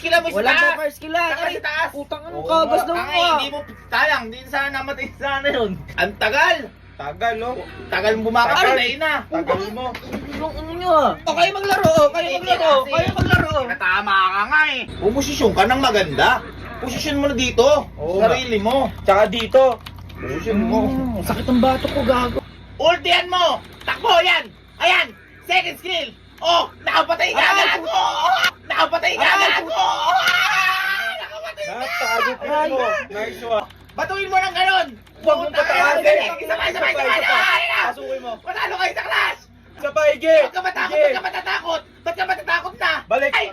skill mo sa Wala taas. pa first kill ah. Taka sa taas. Putang ano kagas daw mo ah. Hindi mo, sayang, hindi sana namatay sana yun. Ang tagal. Tagal, oh. Tagal mo bumakap, Tagal. patay na. Tagal mo. Yung ano nyo ah. O kayo maglaro, kayo maglaro, kayo maglaro. Natama ka nga eh. Pumusisyon ka ng maganda. Posisyon mo na dito. Oo, Sarili mo. Tsaka dito. Position mo. Sakit ang bato ko gago. Ultihan mo. Takbo yan. Ayan. Second skill. Oh, nakapatay ka agad ako. Nakapatay ka agad ako. Nakapatay ka. Tago ka mo. Nice one. Batuin mo ng ganon. Huwag mong pataasin. Sabay. Pasukin mo. Panalo kayo sa clash. Isa pa, Ige. Ba't ka matakot? Ba't ka matatakot? Ba't ka matatakot na? Balik. Ay!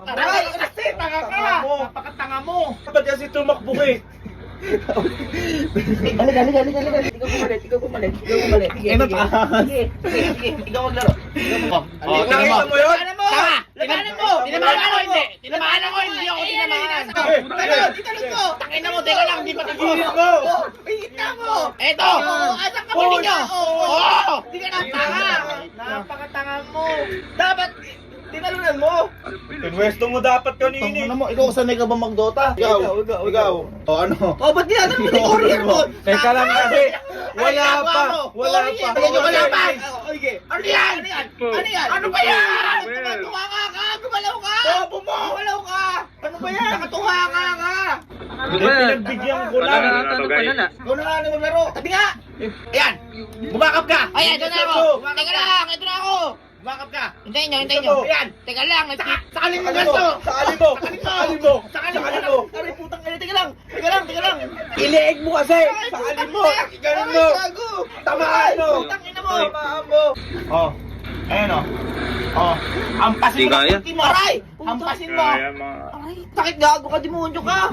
Aray! Kasi tanga ka! Tanga mo. Napakatanga mo! Ba't kasi tumakbo ka eh? Halika. Ikaw pumalit. Sige. Ikaw maglaro. Oh, Nakita mo yun? Labanan mo! Tinamaan ako hindi! Tinamaan ako hindi ako tinamaan! Dito to! Tangin na mo! Teka lang! Hindi pa tapos! Hihit mo. Hihit na mo! Eto! Asan ka mo ninyo? Oo! Hindi ka tanga! Napakatanga mo! Dapat tinalunan mo! Pinwesto mo dapat kanina. Ano mo? Ikaw sanay ka ba mag-Dota? Ikaw. O ano? Oh, ba't tinatanong mo ni courier mo? Teka lang kasi. Wala pa. Wala pa! Ano yan? Ano ba yan? Nakatuwa ka! Gumalaw ka! Bobo mo! Gumalaw ka! Ano ba yan? Nakatuwa ka! Hindi, pinagbigyan ko lang. Ikaw na nga na maglaro! Tabi nga! Ayan! Bumakap ka! Ayan, ito na ako! Teka lang! Ito na ako! Bumakap ka! Hintayin nyo! Ayan! Teka lang! Sakalin mo ganito! Sakalin mo! Sakalin mo! Sakalin mo! Aray, putang ina! Teka lang! Iliig mo kasi! Sakalin mo! Ganun mo! Tamaan mo! Putang ina mo! Tamaan mo! Oh, ayan o. Oh, hampasin mo. Aray! Hampasin mo. Ay, sakit gago ka, demonyo ka.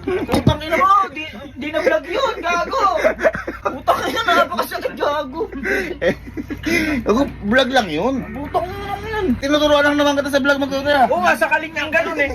Putang ina mo, di na vlog yun, gago. Putang ina, napakasakit gago. Ako, vlog lang yun. Putang ina mo yan. Tinuturuan lang naman kita sa vlog magkakaya. Oo nga, sakaling niyang ganun eh.